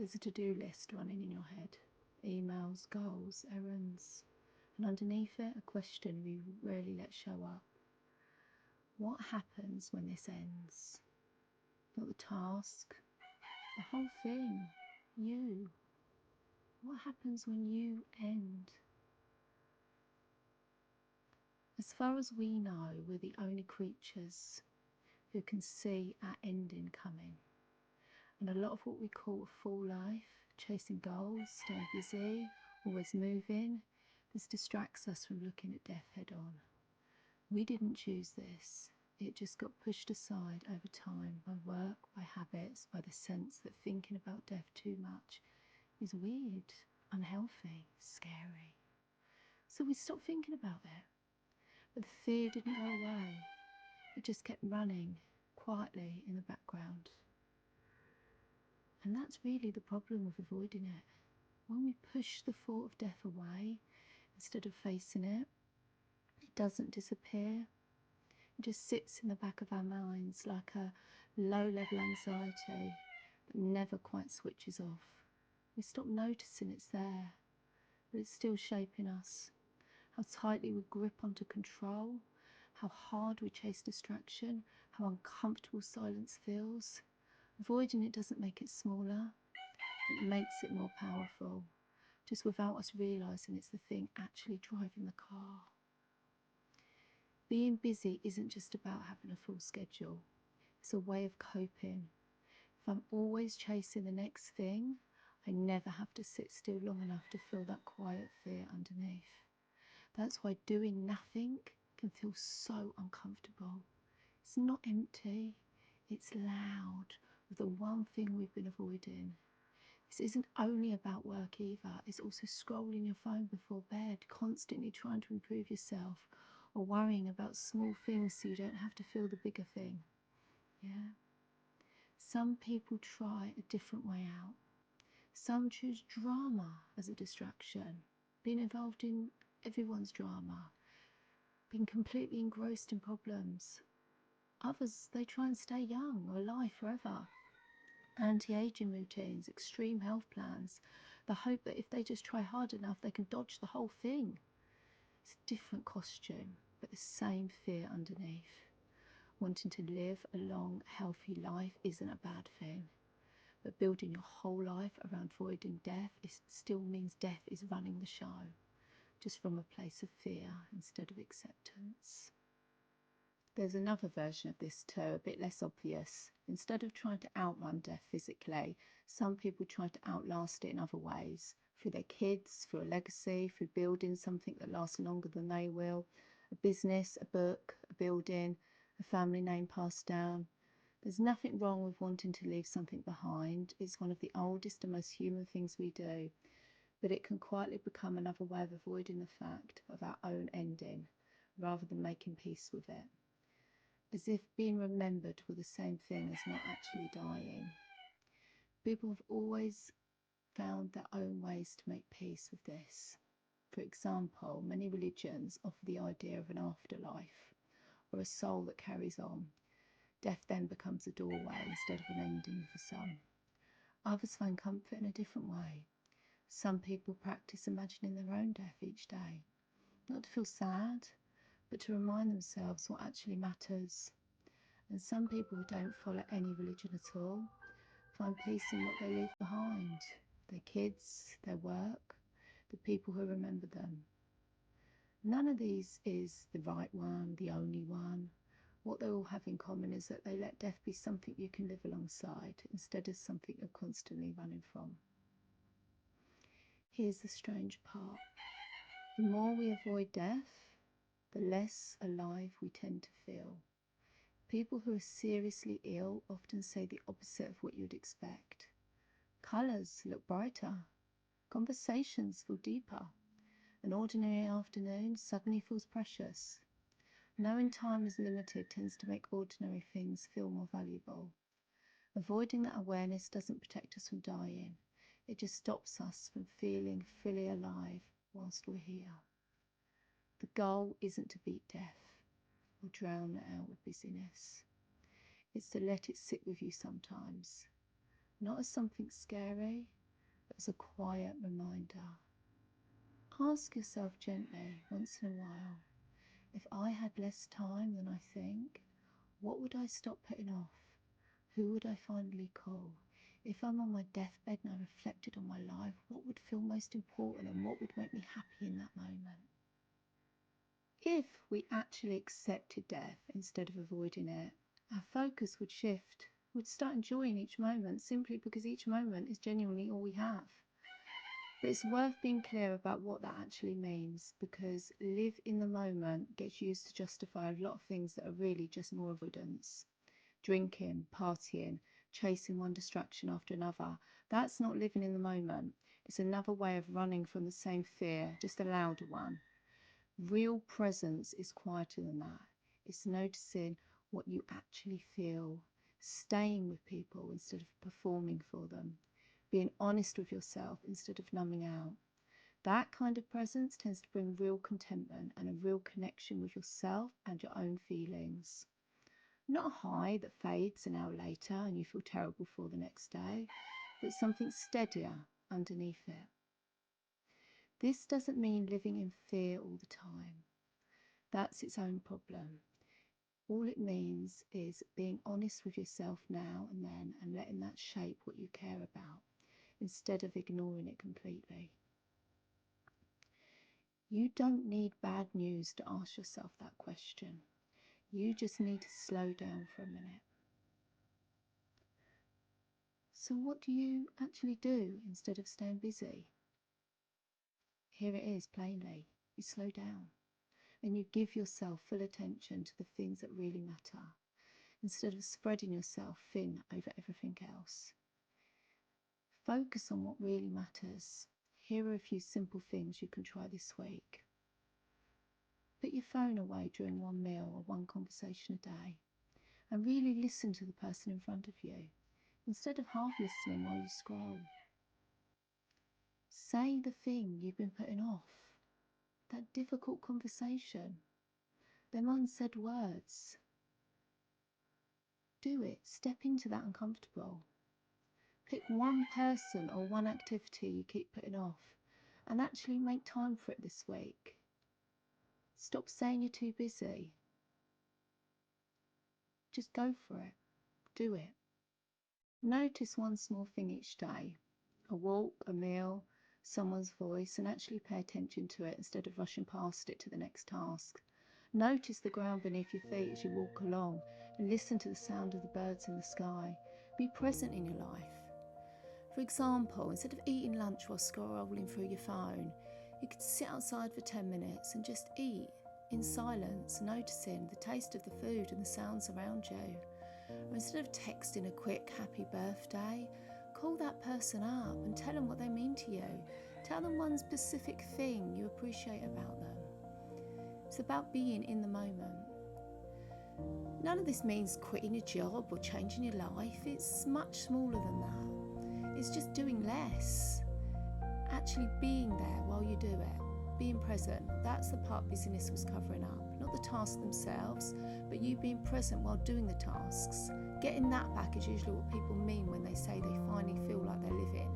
There's a to-do list running in your head. Emails, goals, errands. And underneath it, a question we rarely let show up. What happens when this ends? Not the task, the whole thing. You. What happens when you end? As far as we know, we're the only creatures who can see our ending coming. And a lot of what we call a full life, chasing goals, staying busy, always moving, this distracts us from looking at death head on. We didn't choose this. It just got pushed aside over time by work, by habits, by the sense that thinking about death too much is weird, unhealthy, scary. So we stopped thinking about it. But the fear didn't go away. It just kept running quietly in the background. And that's really the problem with avoiding it. When we push the thought of death away, instead of facing it, it doesn't disappear. It just sits in the back of our minds like a low-level anxiety that never quite switches off. We stop noticing it's there, but it's still shaping us. How tightly we grip onto control, how hard we chase distraction, how uncomfortable silence feels. Avoiding it doesn't make it smaller, it makes it more powerful, just without us realising it's the thing actually driving the car. Being busy isn't just about having a full schedule, it's a way of coping. If I'm always chasing the next thing, I never have to sit still long enough to feel that quiet fear underneath. That's why doing nothing can feel so uncomfortable. It's not empty, it's loud, with the one thing we've been avoiding. This isn't only about work either, it's also scrolling your phone before bed, constantly trying to improve yourself, or worrying about small things so you don't have to feel the bigger thing. Yeah? Some people try a different way out. Some choose drama as a distraction, being involved in everyone's drama, being completely engrossed in problems. Others, they try and stay young or alive forever. Anti-aging routines, extreme health plans, the hope that if they just try hard enough they can dodge the whole thing. It's a different costume, but the same fear underneath. Wanting to live a long, healthy life isn't a bad thing. But building your whole life around avoiding death still means death is running the show, just from a place of fear instead of acceptance. There's another version of this too, a bit less obvious. Instead of trying to outrun death physically, some people try to outlast it in other ways. Through their kids, through a legacy, through building something that lasts longer than they will. A business, a book, a building, a family name passed down. There's nothing wrong with wanting to leave something behind. It's one of the oldest and most human things we do. But it can quietly become another way of avoiding the fact of our own ending, rather than making peace with it. As if being remembered were the same thing as not actually dying. People have always found their own ways to make peace with this. For example, many religions offer the idea of an afterlife, or a soul that carries on. Death then becomes a doorway instead of an ending for some. Others find comfort in a different way. Some people practice imagining their own death each day, not to feel sad, but to remind themselves what actually matters. And some people who don't follow any religion at all find peace in what they leave behind, their kids, their work, the people who remember them. None of these is the right one, the only one. What they all have in common is that they let death be something you can live alongside instead of something you're constantly running from. Here's the strange part. The more we avoid death, the less alive we tend to feel. People who are seriously ill often say the opposite of what you'd expect. Colours look brighter. Conversations feel deeper. An ordinary afternoon suddenly feels precious. Knowing time is limited tends to make ordinary things feel more valuable. Avoiding that awareness doesn't protect us from dying. It just stops us from feeling fully alive whilst we're here. The goal isn't to beat death or drown it out with busyness. It's to let it sit with you sometimes. not as something scary, but as a quiet reminder. Ask yourself gently once in a while, if I had less time than I think, what would I stop putting off? Who would I finally call? If I'm on my deathbed and I reflected on my life, what would feel most important and what would make me happy in that moment? If we actually accepted death instead of avoiding it, our focus would shift. We'd start enjoying each moment simply because each moment is genuinely all we have. But it's worth being clear about what that actually means, because live in the moment gets used to justify a lot of things that are really just more avoidance. Drinking, partying, chasing one distraction after another. That's not living in the moment. It's another way of running from the same fear, just a louder one. Real presence is quieter than that. It's noticing what you actually feel, staying with people instead of performing for them, being honest with yourself instead of numbing out. That kind of presence tends to bring real contentment and a real connection with yourself and your own feelings. Not a high that fades an hour later and you feel terrible for the next day, but something steadier underneath it. This doesn't mean living in fear all the time. That's its own problem. All it means is being honest with yourself now and then and letting that shape what you care about instead of ignoring it completely. You don't need bad news to ask yourself that question. You just need to slow down for a minute. So what do you actually do instead of staying busy? Here it is, plainly. You slow down and you give yourself full attention to the things that really matter instead of spreading yourself thin over everything else. Focus on what really matters. Here are a few simple things you can try this week. Put your phone away during one meal or one conversation a day and really listen to the person in front of you instead of half listening while you scroll. Say the thing you've been putting off, that difficult conversation, them unsaid words. Do it. Step into that uncomfortable. Pick one person or one activity you keep putting off and actually make time for it this week. Stop saying you're too busy. Just go for it. Do it. Notice one small thing each day. A walk, a meal, someone's voice, and actually pay attention to it instead of rushing past it to the next task. Notice the ground beneath your feet as you walk along and listen to the sound of the birds in the sky. Be present in your life. For example, instead of eating lunch while scrolling through your phone, you could sit outside for 10 minutes and just eat in silence, noticing the taste of the food and the sounds around you. Or instead of texting a quick happy birthday, call that person up and tell them what they mean to you. Tell them one specific thing you appreciate about them. It's about being in the moment. None of this means quitting your job or changing your life. It's much smaller than that. It's just doing less. Actually being there while you do it. Being present. That's the part busyness was covering up. Not the tasks themselves, but you being present while doing the tasks. Getting that back is usually what people mean when they say they finally feel like they're living.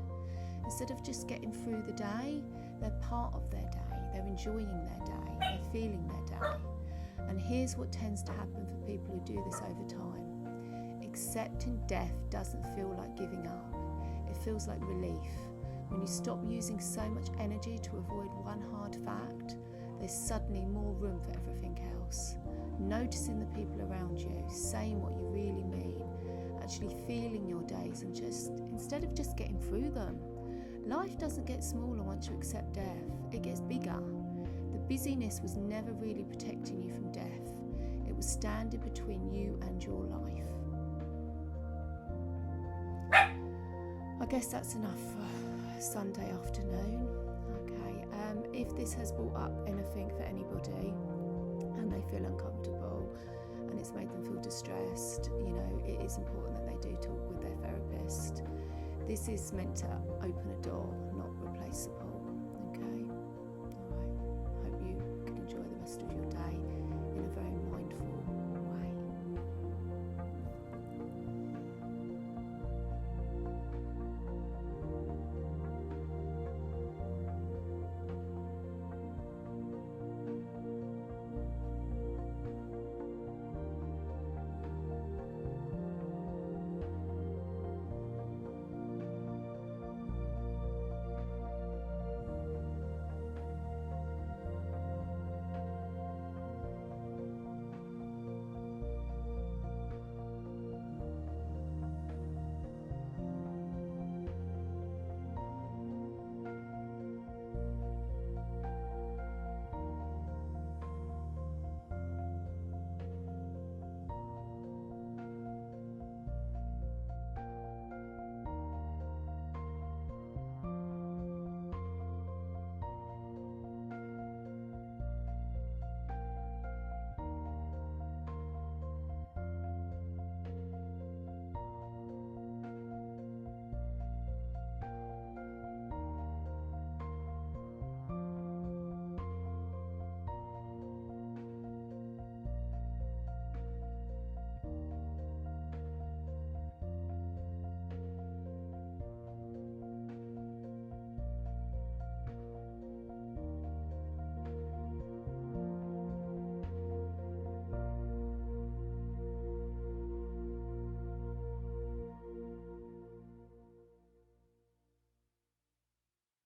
Instead of just getting through the day, they're part of their day. They're enjoying their day. They're feeling their day. And here's what tends to happen for people who do this over time. Accepting death doesn't feel like giving up. It feels like relief. When you stop using so much energy to avoid one hard fact, there's suddenly more room for everything else. Noticing the people around you, saying what you really mean, actually feeling your days and just, instead of just getting through them. Life doesn't get smaller once you accept death, it gets bigger. The busyness was never really protecting you from death. It was standing between you and your life. I guess that's enough for Sunday afternoon. Okay, if this has brought up anything for anybody and they feel uncomfortable and it's made them feel distressed, it is important that they do talk with their therapist. This is meant to open a door, not replace support. Okay? Alright. Hope you can enjoy the rest of your day.